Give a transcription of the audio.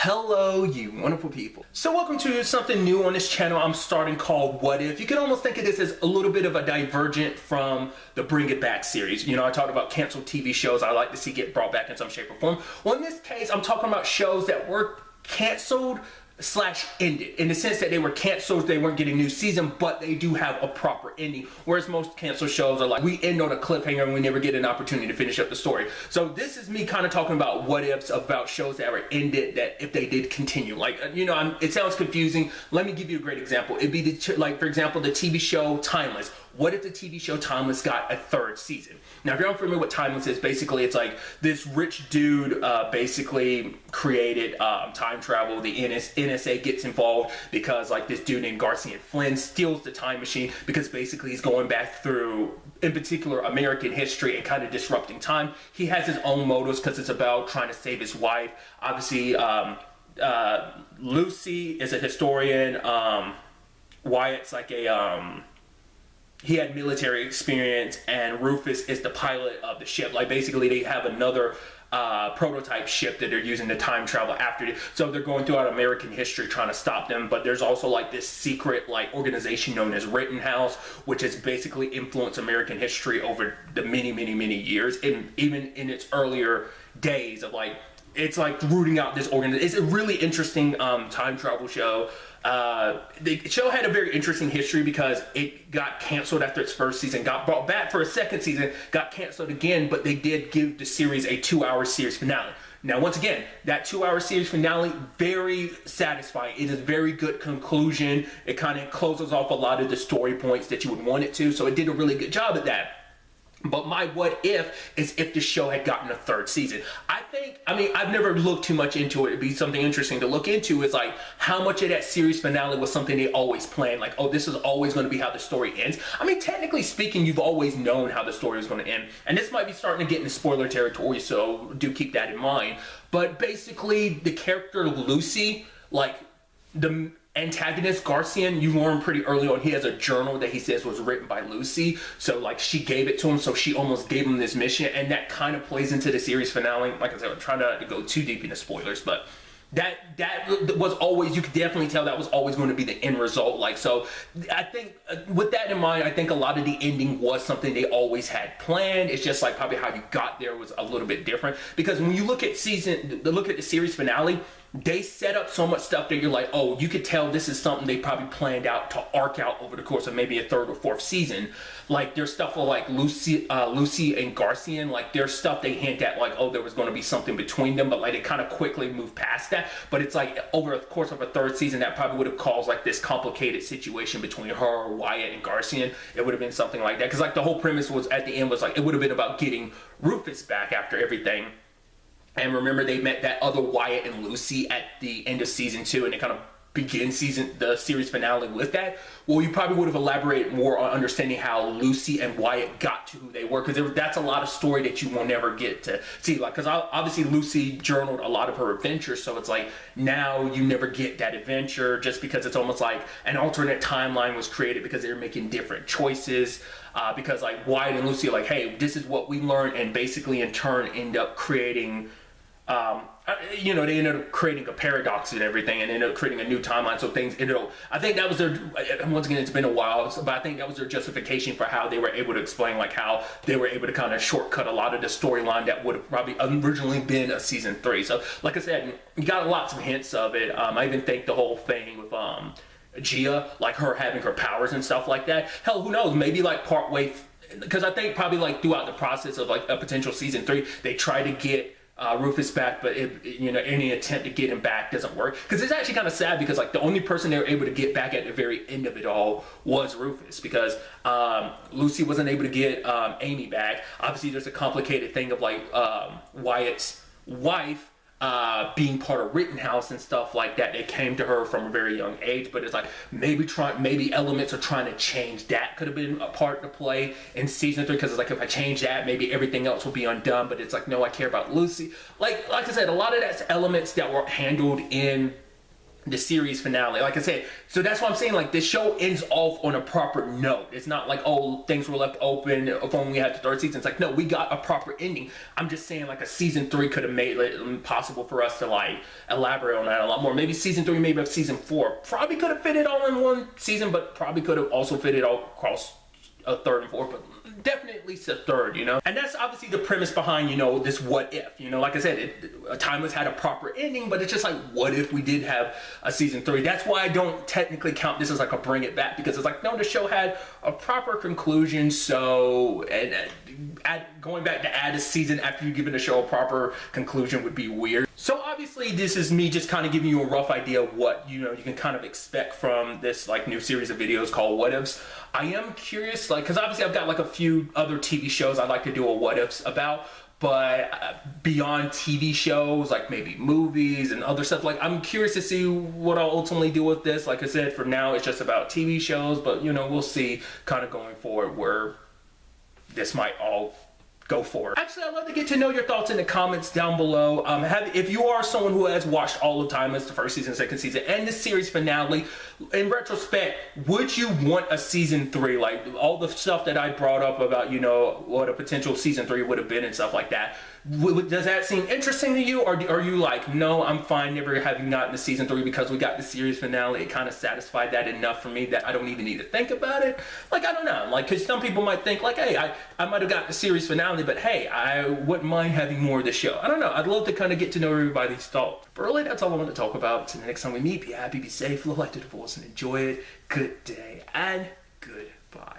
Hello, you wonderful people. So welcome to something new on this channel I'm starting called What If. You can almost think of this as a little bit of a divergent from the Bring It Back series. You know, I talked about canceled TV shows I like to see get brought back in some shape or form. Well, in this case, I'm talking about shows that were canceled / ended, in the sense that they were canceled, they weren't getting new season, but they do have a proper ending, whereas most canceled shows are like, we end on a cliffhanger and we never get an opportunity to finish up the story. So this is me kind of talking about what ifs about shows that were ended, that if they did continue, like, you know, it sounds confusing. Let me give you a great example. It'd be like, for example, the TV show Timeless. What if the TV show Timeless got a 3rd season? Now, if you're unfamiliar with Timeless is, basically it's like this rich dude basically created time travel. The NSA gets involved because like this dude named Garcia Flynn steals the time machine because basically he's going back through, in particular, American history and kind of disrupting time. He has his own motives because it's about trying to save his wife. Obviously, Lucy is a historian. Wyatt's like a... he had military experience, and Rufus is the pilot of the ship. Like, basically, they have another prototype ship that they're using to time travel after it. So they're going throughout American history trying to stop them. But there's also like this secret like organization known as Rittenhouse, which has basically influenced American history over the many years. And even in its earlier days of like, it's like rooting out this organization. It's a really interesting time travel show. The show had a very interesting history because it got canceled after its 1st season, got brought back for a 2nd season, got canceled again, but they did give the series a 2-hour series finale. Now, once again, that 2-hour series finale, very satisfying. It is a very good conclusion. It kind of closes off a lot of the story points that you would want it to, so it did a really good job at that. But my what if is if the show had gotten a 3rd season. I mean, I've never looked too much into it. It'd be something interesting to look into, is like how much of that series finale was something they always planned. Like, oh, this is always going to be how the story ends. I mean, technically speaking, you've always known how the story was going to end. And this might be starting to get into spoiler territory, so do keep that in mind. But basically, the character Lucy, like the antagonist Garcian, you learn pretty early on, he has a journal that he says was written by Lucy. So like she gave it to him, so she almost gave him this mission, and that kind of plays into the series finale. Like I said, I'm trying not to go too deep into spoilers, but that was always, you could definitely tell that was always going to be the end result. Like, so I think with that in mind, I think a lot of the ending was something they always had planned. It's just like probably how you got there was a little bit different, because when you look at the series finale, they set up so much stuff that you're like, oh, you could tell this is something they probably planned out to arc out over the course of maybe a 3rd or 4th season. Like, there's stuff for like Lucy and Garcian, like there's stuff they hint at, like, oh, there was going to be something between them, but like it kind of quickly moved past that. But it's like over the course of a 3rd season, that probably would have caused like this complicated situation between her, Wyatt, and Garcian. It would have been something like that, because like the whole premise was at the end was like it would have been about getting Rufus back after everything. And remember, they met that other Wyatt and Lucy at the end of season 2, and they kind of begin the series finale with that. Well, you probably would have elaborated more on understanding how Lucy and Wyatt got to who they were, because that's a lot of story that you will never get to see. Like, because obviously Lucy journaled a lot of her adventures, so it's like now you never get that adventure, just because it's almost like an alternate timeline was created because they were making different choices. Because like Wyatt and Lucy are like, hey, this is what we learned, and basically in turn end up creating you know, they ended up creating a paradox and everything, and ended up creating a new timeline. So things ended up, I think that was their, once again, it's been a while, but I think that was their justification for how they were able to explain like how they were able to kind of shortcut a lot of the storyline that would have probably originally been a season 3. So like I said, you got lots of hints of it. I even think the whole thing with Gia, like her having her powers and stuff like that. Hell, who knows? Maybe like partway, because I think probably like throughout the process of like a potential season 3, they try to get Rufus back, but you know, any attempt to get him back doesn't work, because it's actually kind of sad, because like the only person they were able to get back at the very end of it all was Rufus, because Lucy wasn't able to get Amy back. Obviously there's a complicated thing of like Wyatt's wife being part of Rittenhouse and stuff like that. They came to her from a very young age, but it's like maybe elements of trying to change that could have been a part to play in season 3, because it's like if I change that, maybe everything else will be undone. But it's like, no, I care about Lucy. Like I said, a lot of that's elements that were handled in the series finale. Like I said, so that's why I'm saying, like, this show ends off on a proper note. It's not like, oh, things were left open when we had the third season. It's like, no, we got a proper ending. I'm just saying, like, a season 3 could have made it possible for us to, like, elaborate on that a lot more. Maybe season 3, maybe of season 4 probably could have fit it all in one season, but probably could have also fit it all across a third and fourth, but definitely at least a third, you know? And that's obviously the premise behind, you know, this what if, you know? Like I said, Timeless had a proper ending, but it's just like, what if we did have a season 3? That's why I don't technically count this as like a bring it back, because it's like, no, the show had a proper conclusion, so, and going back to add a season after you've given the show a proper conclusion would be weird. So obviously this is me just kind of giving you a rough idea of what, you know, you can kind of expect from this like new series of videos called What Ifs. I am curious, like, because obviously I've got like a few other TV shows I'd like to do a What Ifs about, but beyond TV shows, like maybe movies and other stuff, like I'm curious to see what I'll ultimately do with this. Like I said, for now it's just about TV shows, but you know, we'll see kind of going forward where this might all go forward. Actually, I'd love to get to know your thoughts in the comments down below. If you are someone who has watched all of Timeless, the first season, second season, and the series finale, in retrospect, would you want a season 3? Like all the stuff that I brought up about, you know, what a potential season 3 would have been and stuff like that. Does that seem interesting to you, or are you like, no, I'm fine never having gotten the season 3 because we got the series finale? It kind of satisfied that enough for me that I don't even need to think about it. Like, I don't know, like, because some people might think like, hey, I might have got the series finale, but hey, I wouldn't mind having more of the show. I don't know, I'd love to kind of get to know everybody's thoughts. But really, that's all I want to talk about. Until the next time we meet, be happy, be safe, live life to the fullest, and enjoy it. Good day and goodbye.